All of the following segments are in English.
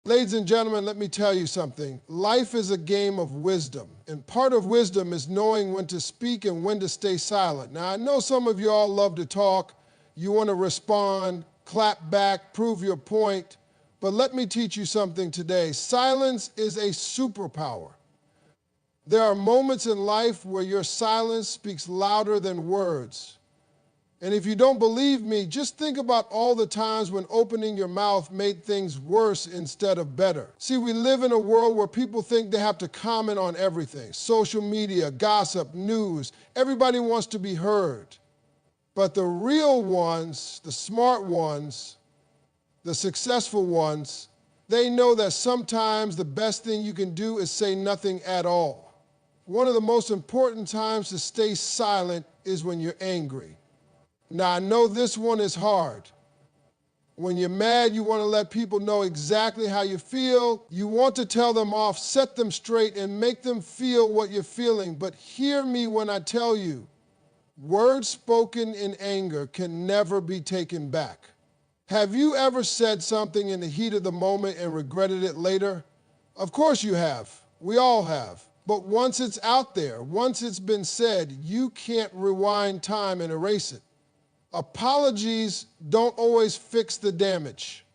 Ladies and gentlemen, let me tell you something. Life is a game of wisdom, and part of wisdom is knowing when to speak and when to stay silent. Now, I know some of you all love to talk. You want to respond, clap back, prove your point, but let me teach you something today. Silence is a superpower. There are moments in life where your silence speaks louder than words. And if you don't believe me, just think about all the times when opening your mouth made things worse instead of better. See, we live in a world where people think they have to comment on everything. Social media, gossip, news. Everybody wants to be heard. But the real ones, the smart ones, the successful ones, they know that sometimes the best thing you can do is say nothing at all. One of the most important times to stay silent is when you're angry. Now, I know this one is hard. When you're mad, you want to let people know exactly how you feel. You want to tell them off, set them straight, and make them feel what you're feeling. But hear me when I tell you, words spoken in anger can never be taken back. Have you ever said something in the heat of the moment and regretted it later? Of course you have. We all have. But once it's out there, once it's been said, you can't rewind time and erase it. Apologies don't always fix the damage.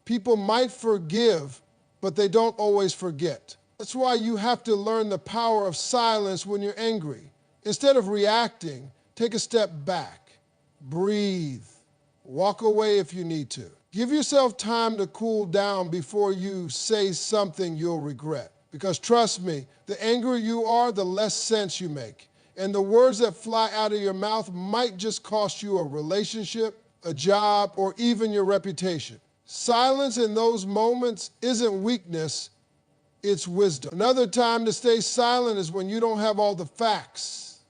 People might forgive, but they don't always forget. That's why you have to learn the power of silence when you're angry. Instead of reacting, take a step back, breathe, walk away if you need to. Give yourself time to cool down before you say something you'll regret. Because trust me, the angrier you are, the less sense you make. And the words that fly out of your mouth might just cost you a relationship, a job, or even your reputation. Silence in those moments isn't weakness, it's wisdom. Another time to stay silent is when you don't have all the facts.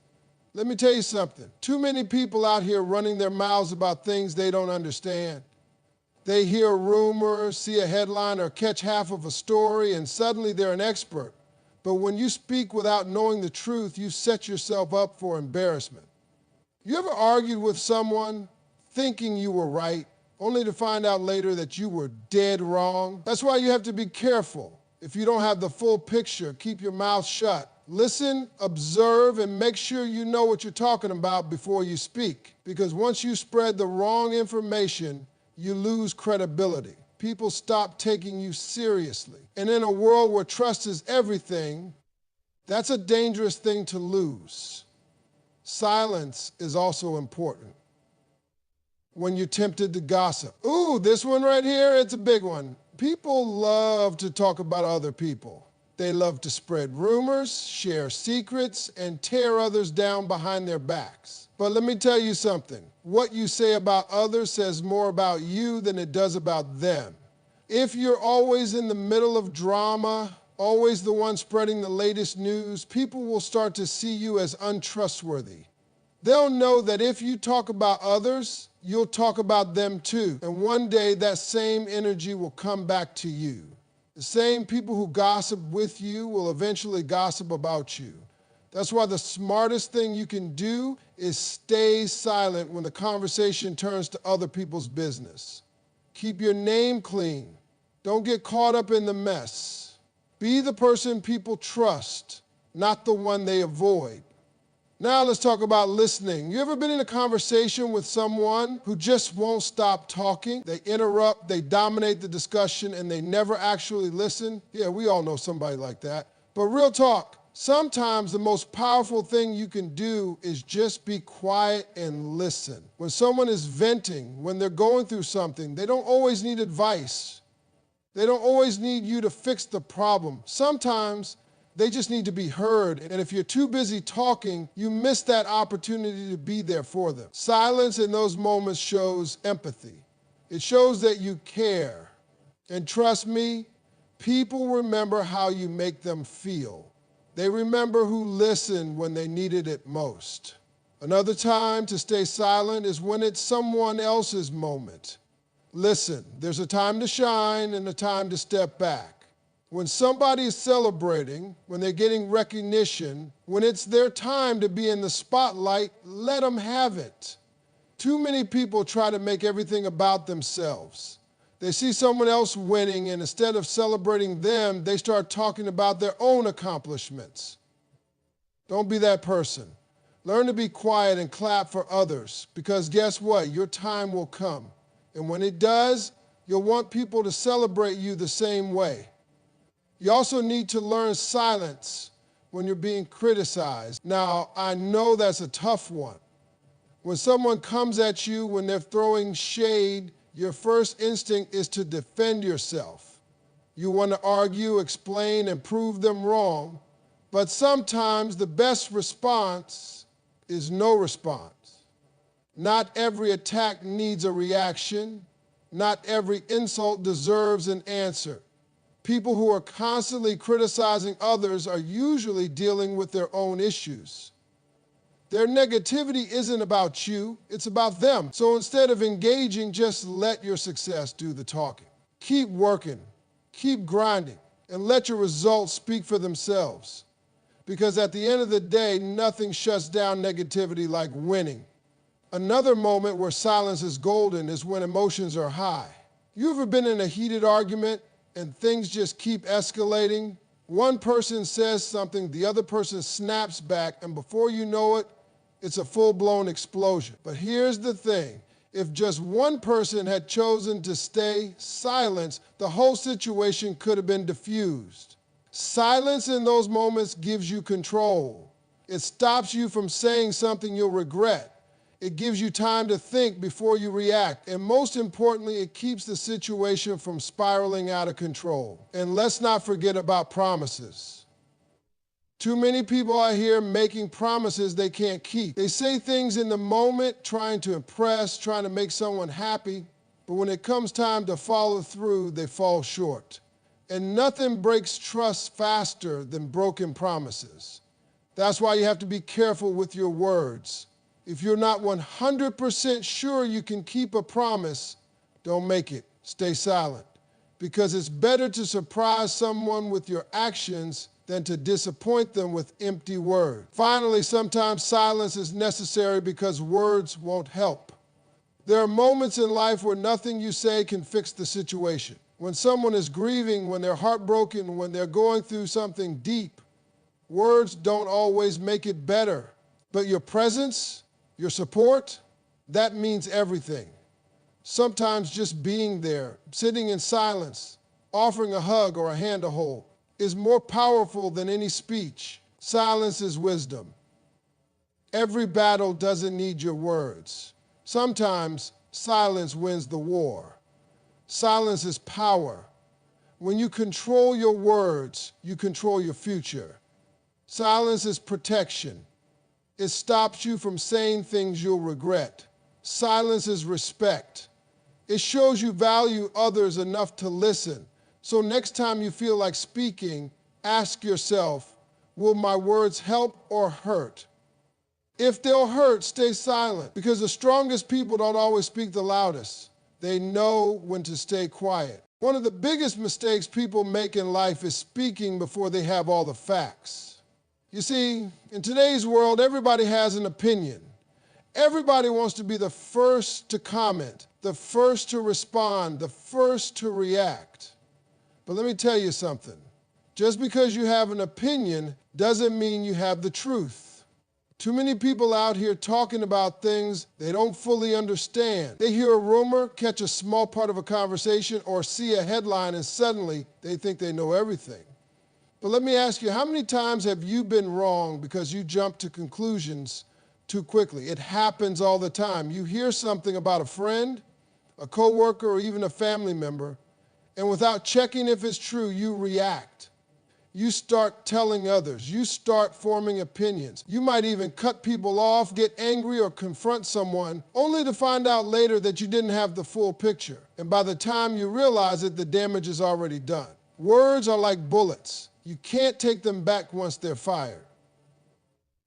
Let me tell you something. Too many people out here running their mouths about things they don't understand. They hear a rumor, see a headline, or catch half of a story, and suddenly they're an expert. But when you speak without knowing the truth, you set yourself up for embarrassment. You ever argued with someone thinking you were right, only to find out later that you were dead wrong? That's why you have to be careful. If you don't have the full picture, keep your mouth shut. Listen, observe, and make sure you know what you're talking about before you speak. Because once you spread the wrong information, you lose credibility. People stop taking you seriously. And in a world where trust is everything, that's a dangerous thing to lose. Silence is also important. When you're tempted to gossip. Ooh, this one right here, it's a big one. People love to talk about other people. They love to spread rumors, share secrets, and tear others down behind their backs. But let me tell you something. What you say about others says more about you than it does about them. If you're always in the middle of drama, always the one spreading the latest news, people will start to see you as untrustworthy. They'll know that if you talk about others, you'll talk about them too. And one day that same energy will come back to you. The same people who gossip with you will eventually gossip about you. That's why the smartest thing you can do is stay silent when the conversation turns to other people's business. Keep your name clean. Don't get caught up in the mess. Be the person people trust, not the one they avoid. Now let's talk about listening. You ever been in a conversation with someone who just won't stop talking? They interrupt, they dominate the discussion, and they never actually listen? Yeah, we all know somebody like that. But real talk, sometimes the most powerful thing you can do is just be quiet and listen. When someone is venting, when they're going through something, they don't always need advice. They don't always need you to fix the problem. Sometimes they just need to be heard. And if you're too busy talking, you miss that opportunity to be there for them. Silence in those moments shows empathy. It shows that you care. And trust me, people remember how you make them feel. They remember who listened when they needed it most. Another time to stay silent is when it's someone else's moment. Listen, there's a time to shine and a time to step back. When somebody is celebrating, when they're getting recognition, when it's their time to be in the spotlight, let them have it. Too many people try to make everything about themselves. They see someone else winning, and instead of celebrating them, they start talking about their own accomplishments. Don't be that person. Learn to be quiet and clap for others, because guess what? Your time will come. And when it does, you'll want people to celebrate you the same way. You also need to learn silence when you're being criticized. Now, I know that's a tough one. When someone comes at you, when they're throwing shade, your first instinct is to defend yourself. You want to argue, explain, and prove them wrong. But sometimes the best response is no response. Not every attack needs a reaction. Not every insult deserves an answer. People who are constantly criticizing others are usually dealing with their own issues. Their negativity isn't about you, it's about them. So instead of engaging, just let your success do the talking. Keep working, keep grinding, and let your results speak for themselves. Because at the end of the day, nothing shuts down negativity like winning. Another moment where silence is golden is when emotions are high. You ever been in a heated argument and things just keep escalating? One person says something, the other person snaps back, and before you know it, it's a full-blown explosion. But here's the thing. If just one person had chosen to stay silent, the whole situation could have been diffused. Silence in those moments gives you control. It stops you from saying something you'll regret. It gives you time to think before you react. And most importantly, it keeps the situation from spiraling out of control. And let's not forget about promises. Too many people out here making promises they can't keep. They say things in the moment, trying to impress, trying to make someone happy, but when it comes time to follow through, they fall short. And nothing breaks trust faster than broken promises. That's why you have to be careful with your words. If you're not 100% sure you can keep a promise, don't make it. Stay silent. Because it's better to surprise someone with your actions than to disappoint them with empty words. Finally, sometimes silence is necessary because words won't help. There are moments in life where nothing you say can fix the situation. When someone is grieving, when they're heartbroken, when they're going through something deep, words don't always make it better. But your presence, your support, that means everything. Sometimes just being there, sitting in silence, offering a hug or a hand to hold, is more powerful than any speech. Silence is wisdom. Every battle doesn't need your words. Sometimes silence wins the war. Silence is power. When you control your words, you control your future. Silence is protection. It stops you from saying things you'll regret. Silence is respect. It shows you value others enough to listen. So next time you feel like speaking, ask yourself, will my words help or hurt? If they'll hurt, stay silent, because the strongest people don't always speak the loudest. They know when to stay quiet. One of the biggest mistakes people make in life is speaking before they have all the facts. You see, in today's world, everybody has an opinion. Everybody wants to be the first to comment, the first to respond, the first to react. But let me tell you something. Just because you have an opinion doesn't mean you have the truth. Too many people out here talking about things they don't fully understand. They hear a rumor, catch a small part of a conversation, or see a headline, and suddenly they think they know everything. But let me ask you, how many times have you been wrong because you jumped to conclusions too quickly? It happens all the time. You hear something about a friend, a coworker, or even a family member, and without checking if it's true, you react. You start telling others. You start forming opinions. You might even cut people off, get angry, or confront someone, only to find out later that you didn't have the full picture. And by the time you realize it, the damage is already done. Words are like bullets. You can't take them back once they're fired.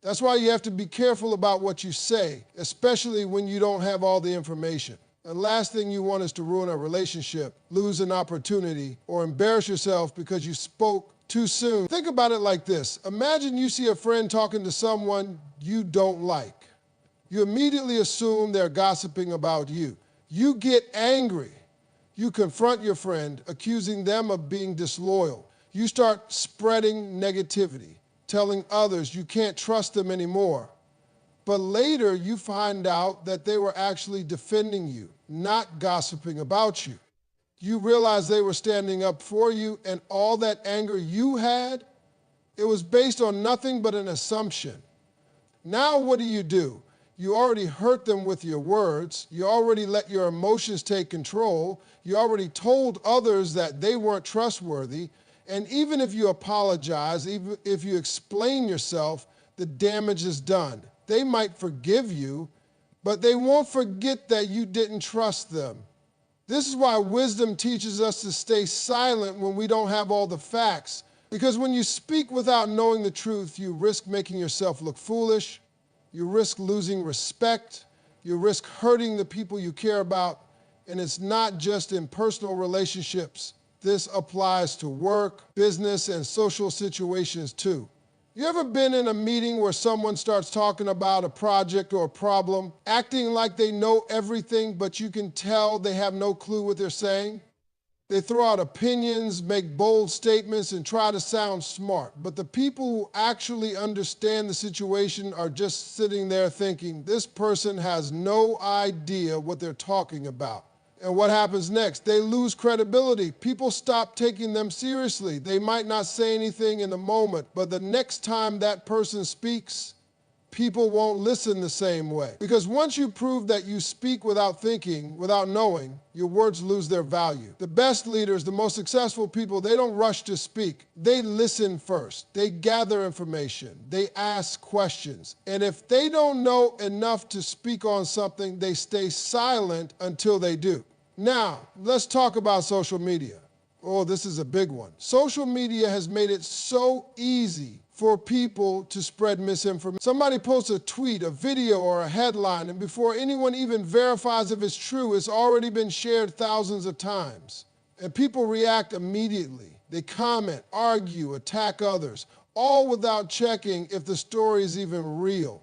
That's why you have to be careful about what you say, especially when you don't have all the information. The last thing you want is to ruin a relationship, lose an opportunity, or embarrass yourself because you spoke too soon. Think about it like this. Imagine you see a friend talking to someone you don't like. You immediately assume they're gossiping about you. You get angry. You confront your friend, accusing them of being disloyal. You start spreading negativity, telling others you can't trust them anymore. But later you find out that they were actually defending you, not gossiping about you. You realize they were standing up for you, and all that anger you had, it was based on nothing but an assumption. Now what do? You already hurt them with your words. You already let your emotions take control. You already told others that they weren't trustworthy. And even if you apologize, even if you explain yourself, the damage is done. They might forgive you, but they won't forget that you didn't trust them. This is why wisdom teaches us to stay silent when we don't have all the facts. Because when you speak without knowing the truth, you risk making yourself look foolish. You risk losing respect. You risk hurting the people you care about. And it's not just in personal relationships. This applies to work, business, and social situations too. You ever been in a meeting where someone starts talking about a project or a problem, acting like they know everything, but you can tell they have no clue what they're saying? They throw out opinions, make bold statements, and try to sound smart. But the people who actually understand the situation are just sitting there thinking, this person has no idea what they're talking about. And what happens next? They lose credibility. People stop taking them seriously. They might not say anything in the moment, but the next time that person speaks, people won't listen the same way. Because once you prove that you speak without thinking, without knowing, your words lose their value. The best leaders, the most successful people, they don't rush to speak. They listen first. They gather information. They ask questions. And if they don't know enough to speak on something, they stay silent until they do. Now, let's talk about social media. Oh, this is a big one. Social media has made it so easy for people to spread misinformation. Somebody posts a tweet, a video, or a headline, and before anyone even verifies if it's true, it's already been shared thousands of times. And people react immediately. They comment, argue, attack others, all without checking if the story is even real.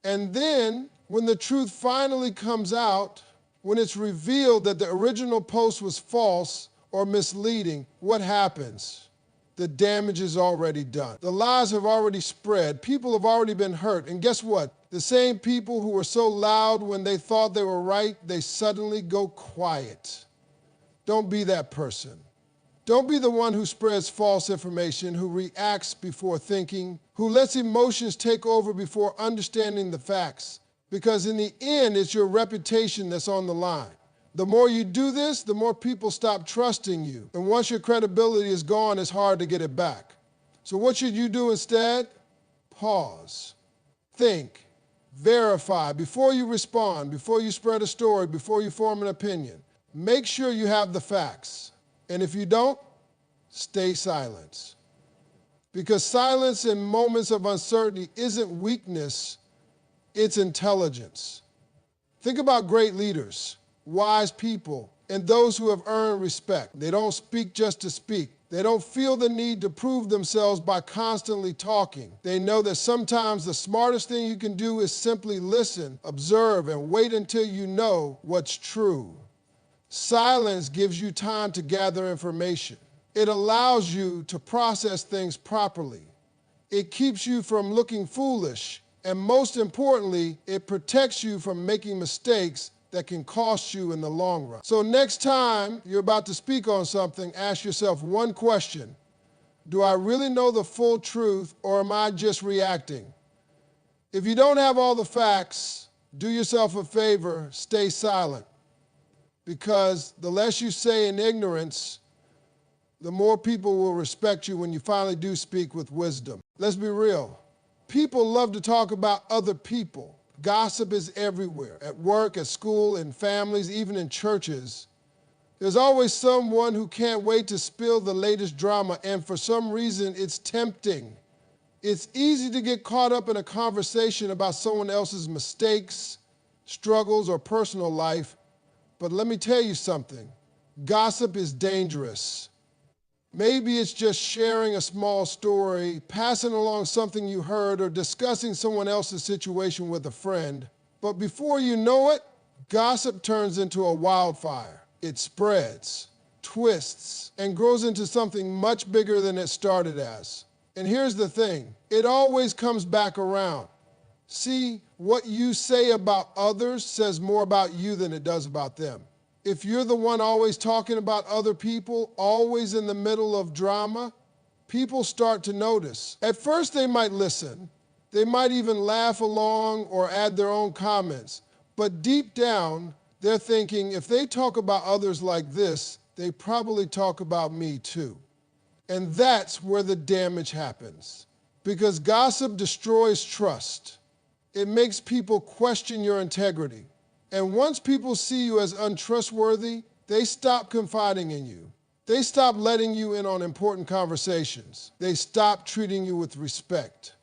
And then, when the truth finally comes out, when it's revealed that the original post was false or misleading, what happens? The damage is already done. The lies have already spread. People have already been hurt. And guess what? The same people who were so loud when they thought they were right, they suddenly go quiet. Don't be that person. Don't be the one who spreads false information, who reacts before thinking, who lets emotions take over before understanding the facts. Because in the end, it's your reputation that's on the line. The more you do this, the more people stop trusting you. And once your credibility is gone, it's hard to get it back. So what should you do instead? Pause. Think. Verify. Before you respond, before you spread a story, before you form an opinion, make sure you have the facts. And if you don't, stay silent. Because silence in moments of uncertainty isn't weakness, it's intelligence. Think about great leaders, wise people, and those who have earned respect. They don't speak just to speak. They don't feel the need to prove themselves by constantly talking. They know that sometimes the smartest thing you can do is simply listen, observe, and wait until you know what's true. Silence gives you time to gather information. It allows you to process things properly. It keeps you from looking foolish. And most importantly, it protects you from making mistakes that can cost you in the long run. So next time you're about to speak on something, ask yourself one question. Do I really know the full truth, or am I just reacting? If you don't have all the facts, do yourself a favor, stay silent. Because the less you say in ignorance, the more people will respect you when you finally do speak with wisdom. Let's be real. People love to talk about other people. Gossip is everywhere, at work, at school, in families, even in churches. There's always someone who can't wait to spill the latest drama, and for some reason, it's tempting. It's easy to get caught up in a conversation about someone else's mistakes, struggles, or personal life, but let me tell you something. Gossip is dangerous. Maybe it's just sharing a small story, passing along something you heard, or discussing someone else's situation with a friend. But before you know it, gossip turns into a wildfire. It spreads, twists, and grows into something much bigger than it started as. And here's the thing, it always comes back around. See, what you say about others says more about you than it does about them. If you're the one always talking about other people, always in the middle of drama, people start to notice. At first they might listen, they might even laugh along or add their own comments, but deep down, they're thinking, if they talk about others like this, they probably talk about me too. And that's where the damage happens. Because gossip destroys trust. It makes people question your integrity. And once people see you as untrustworthy, they stop confiding in you. They stop letting you in on important conversations. They stop treating you with respect.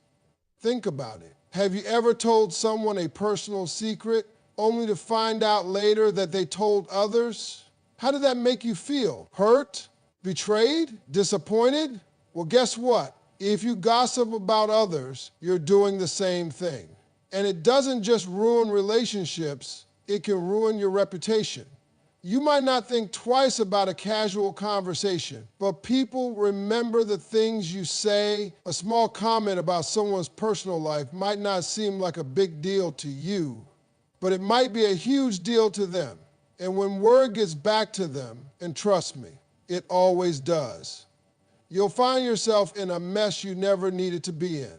Think about it. Have you ever told someone a personal secret only to find out later that they told others? How did that make you feel? Hurt? Betrayed? Disappointed? Well, guess what? If you gossip about others, you're doing the same thing. And it doesn't just ruin relationships, it can ruin your reputation. You might not think twice about a casual conversation, but people remember the things you say. A small comment about someone's personal life might not seem like a big deal to you, but it might be a huge deal to them. And when word gets back to them, and trust me, it always does, you'll find yourself in a mess you never needed to be in.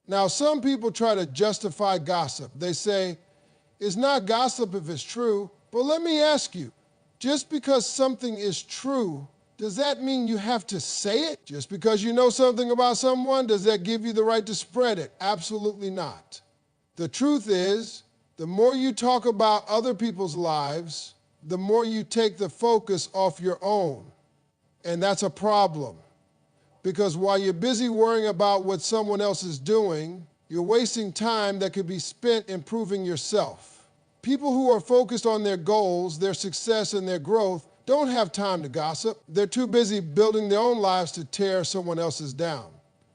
Now, some people try to justify gossip. They say, it's not gossip if it's true. But let me ask you, just because something is true, does that mean you have to say it? Just because you know something about someone, does that give you the right to spread it? Absolutely not. The truth is, the more you talk about other people's lives, the more you take the focus off your own. And that's a problem. Because while you're busy worrying about what someone else is doing, you're wasting time that could be spent improving yourself. People who are focused on their goals, their success, and their growth don't have time to gossip. They're too busy building their own lives to tear someone else's down.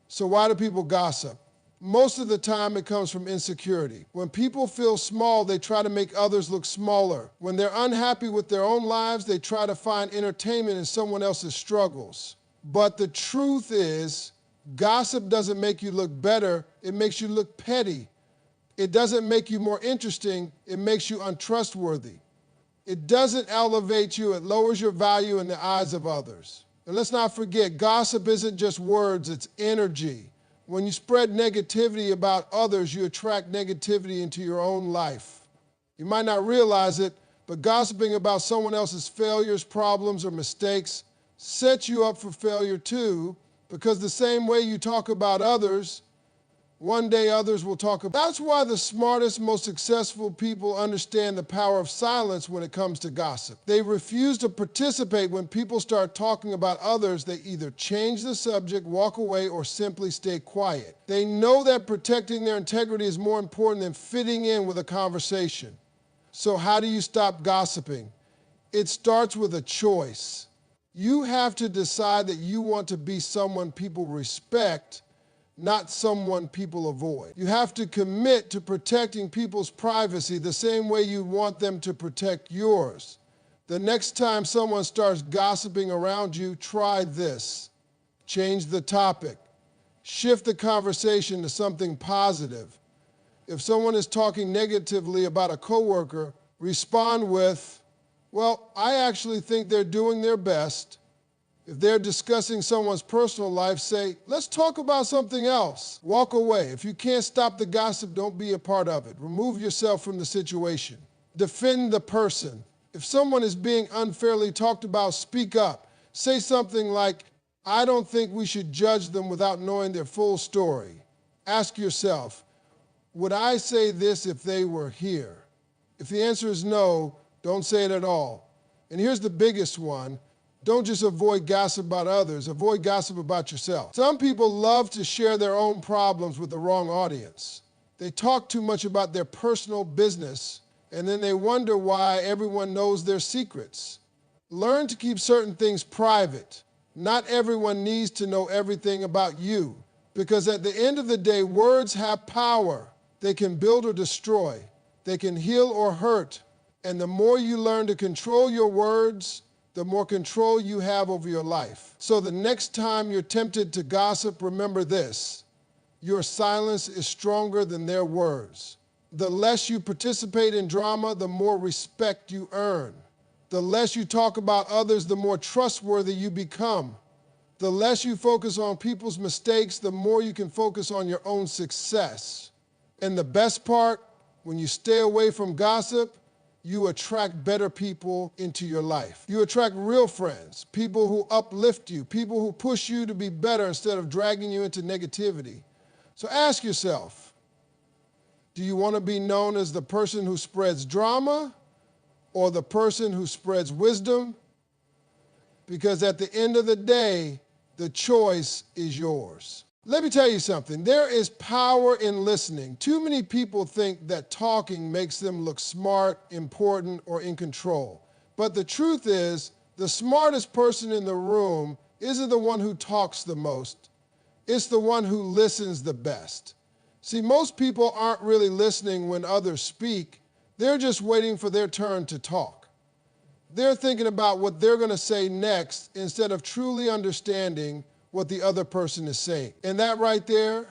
So why do people gossip? Most of the time it comes from insecurity. When people feel small, they try to make others look smaller. When they're unhappy with their own lives, they try to find entertainment in someone else's struggles. But the truth is, gossip doesn't make you look better, it makes you look petty. It doesn't make you more interesting, it makes you untrustworthy. It doesn't elevate you, it lowers your value in the eyes of others. And let's not forget, gossip isn't just words, it's energy. When you spread negativity about others, you attract negativity into your own life. You might not realize it, but gossiping about someone else's failures, problems, or mistakes sets you up for failure too, because the same way you talk about others, one day others will talk about. That's why the smartest, most successful people understand the power of silence when it comes to gossip. They refuse to participate when people start talking about others. They either change the subject, walk away, or simply stay quiet. They know that protecting their integrity is more important than fitting in with a conversation. So how do you stop gossiping? It starts with a choice. You have to decide that you want to be someone people respect, not someone people avoid. You have to commit to protecting people's privacy the same way you want them to protect yours. The next time someone starts gossiping around you, try this. Change the topic. Shift the conversation to something positive. If someone is talking negatively about a coworker, respond with, well, I actually think they're doing their best. If they're discussing someone's personal life, say, let's talk about something else. Walk away. If you can't stop the gossip, don't be a part of it. Remove yourself from the situation. Defend the person. If someone is being unfairly talked about, speak up. Say something like, I don't think we should judge them without knowing their full story. Ask yourself, would I say this if they were here? If the answer is no, don't say it at all. And here's the biggest one. Don't just avoid gossip about others, avoid gossip about yourself. Some people love to share their own problems with the wrong audience. They talk too much about their personal business, and then they wonder why everyone knows their secrets. Learn to keep certain things private. Not everyone needs to know everything about you, because at the end of the day, words have power. They can build or destroy. They can heal or hurt. And the more you learn to control your words, the more control you have over your life. So the next time you're tempted to gossip, remember this: your silence is stronger than their words. The less you participate in drama, the more respect you earn. The less you talk about others, the more trustworthy you become. The less you focus on people's mistakes, the more you can focus on your own success. And the best part, when you stay away from gossip, you attract better people into your life. You attract real friends, people who uplift you, people who push you to be better instead of dragging you into negativity. So ask yourself, do you want to be known as the person who spreads drama or the person who spreads wisdom? Because at the end of the day, the choice is yours. Let me tell you something. There is power in listening. Too many people think that talking makes them look smart, important, or in control. But the truth is, the smartest person in the room isn't the one who talks the most. It's the one who listens the best. See, most people aren't really listening when others speak. They're just waiting for their turn to talk. They're thinking about what they're going to say next instead of truly understanding what the other person is saying. And that right there,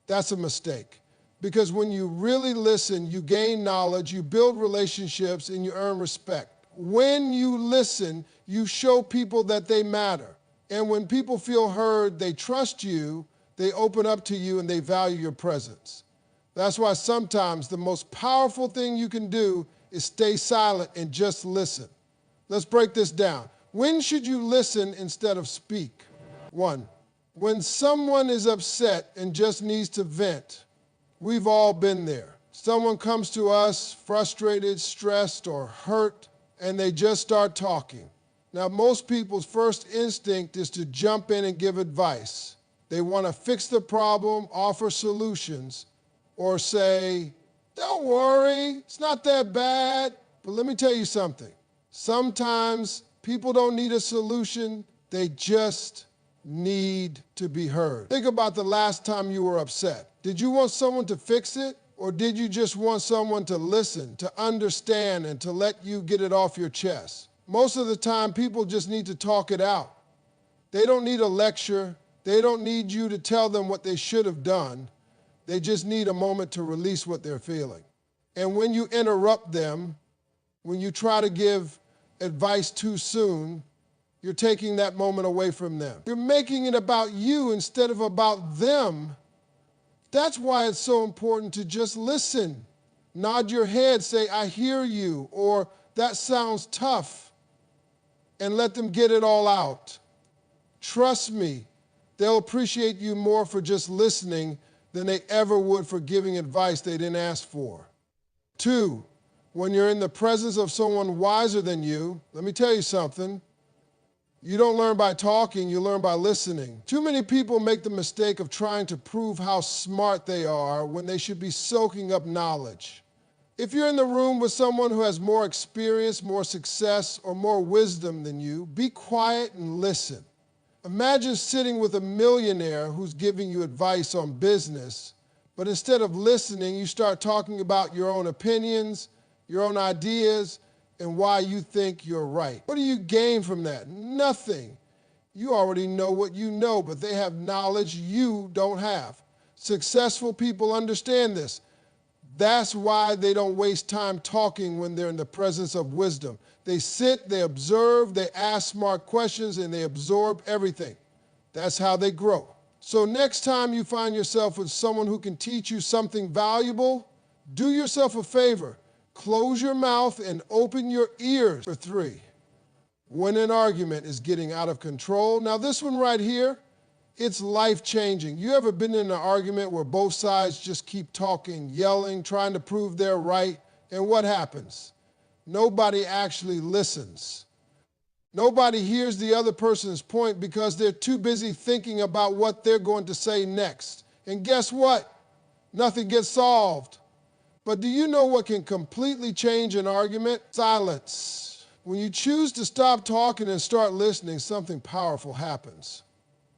that's a mistake. Because when you really listen, you gain knowledge, you build relationships, and you earn respect. When you listen, you show people that they matter. And when people feel heard, they trust you, they open up to you, and they value your presence. That's why sometimes the most powerful thing you can do is stay silent and just listen. Let's break this down. When should you listen instead of speak? 1, when someone is upset and just needs to vent. We've all been there. Someone comes to us frustrated, stressed, or hurt, and they just start talking. Now, most people's first instinct is to jump in and give advice. They want to fix the problem, offer solutions, or say, "Don't worry, it's not that bad." But let me tell you something. Sometimes people don't need a solution, they just need to be heard. Think about the last time you were upset. Did you want someone to fix it, or did you just want someone to listen, to understand, and to let you get it off your chest? Most of the time, people just need to talk it out. They don't need a lecture. They don't need you to tell them what they should have done. They just need a moment to release what they're feeling. And when you interrupt them, when you try to give advice too soon, you're taking that moment away from them. You're making it about you instead of about them. That's why it's so important to just listen. Nod your head, say, "I hear you," or "That sounds tough," and let them get it all out. Trust me, they'll appreciate you more for just listening than they ever would for giving advice they didn't ask for. 2, when you're in the presence of someone wiser than you, let me tell you something. You don't learn by talking, you learn by listening. Too many people make the mistake of trying to prove how smart they are when they should be soaking up knowledge. If you're in the room with someone who has more experience, more success, or more wisdom than you, be quiet and listen. Imagine sitting with a millionaire who's giving you advice on business, but instead of listening, you start talking about your own opinions, your own ideas, and why you think you're right. What do you gain from that? Nothing. You already know what you know, but they have knowledge you don't have. Successful people understand this. That's why they don't waste time talking when they're in the presence of wisdom. They sit, they observe, they ask smart questions, and they absorb everything. That's how they grow. So next time you find yourself with someone who can teach you something valuable, do yourself a favor. Close your mouth and open your ears. For 3, when an argument is getting out of control. Now this one right here, it's life-changing. You ever been in an argument where both sides just keep talking, yelling, trying to prove they're right, and what happens? Nobody actually listens. Nobody hears the other person's point because they're too busy thinking about what they're going to say next. And guess what? Nothing gets solved. But do you know what can completely change an argument? Silence. When you choose to stop talking and start listening, something powerful happens.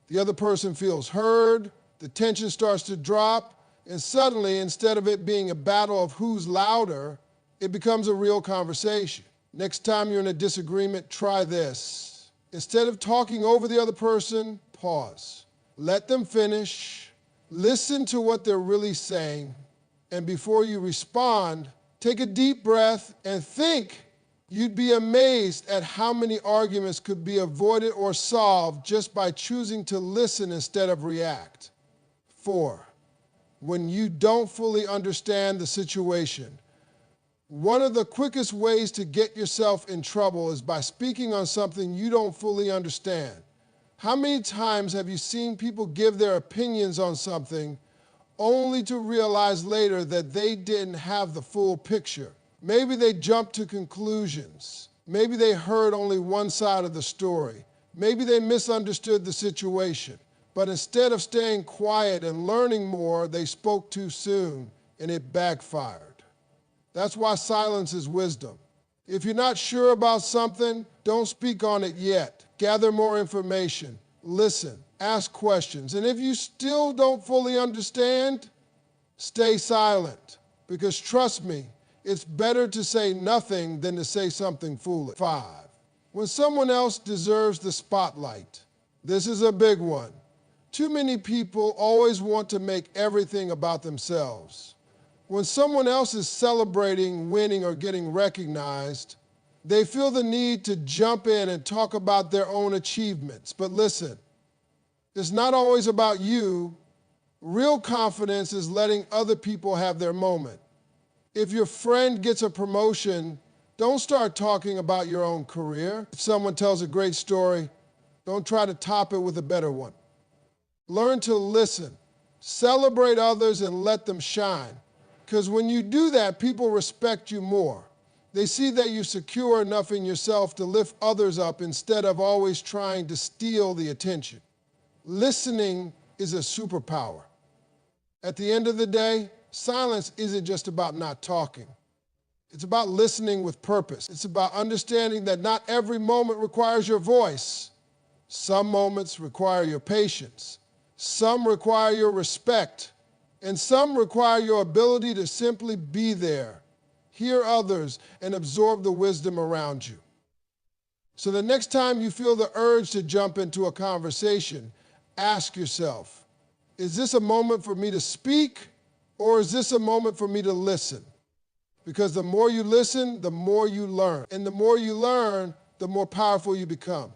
The other person feels heard, the tension starts to drop, and suddenly, instead of it being a battle of who's louder, it becomes a real conversation. Next time you're in a disagreement, try this. Instead of talking over the other person, pause. Let them finish. Listen to what they're really saying. And before you respond, take a deep breath and think. You'd be amazed at how many arguments could be avoided or solved just by choosing to listen instead of react. 4, when you don't fully understand the situation, one of the quickest ways to get yourself in trouble is by speaking on something you don't fully understand. How many times have you seen people give their opinions on something only to realize later that they didn't have the full picture? Maybe they jumped to conclusions. Maybe they heard only one side of the story. Maybe they misunderstood the situation. But instead of staying quiet and learning more, they spoke too soon, and it backfired. That's why silence is wisdom. If you're not sure about something, don't speak on it yet. Gather more information. Listen. Ask questions. And if you still don't fully understand, stay silent. Because trust me, it's better to say nothing than to say something foolish. 5, when someone else deserves the spotlight. This is a big one. Too many people always want to make everything about themselves. When someone else is celebrating, winning, or getting recognized, they feel the need to jump in and talk about their own achievements. But listen, it's not always about you. Real confidence is letting other people have their moment. If your friend gets a promotion, don't start talking about your own career. If someone tells a great story, don't try to top it with a better one. Learn to listen, celebrate others, and let them shine. Because when you do that, people respect you more. They see that you're secure enough in yourself to lift others up instead of always trying to steal the attention. Listening is a superpower. At the end of the day, silence isn't just about not talking. It's about listening with purpose. It's about understanding that not every moment requires your voice. Some moments require your patience. Some require your respect. And some require your ability to simply be there, hear others, and absorb the wisdom around you. So the next time you feel the urge to jump into a conversation, ask yourself, is this a moment for me to speak, or is this a moment for me to listen? Because the more you listen, the more you learn. And the more you learn, the more powerful you become.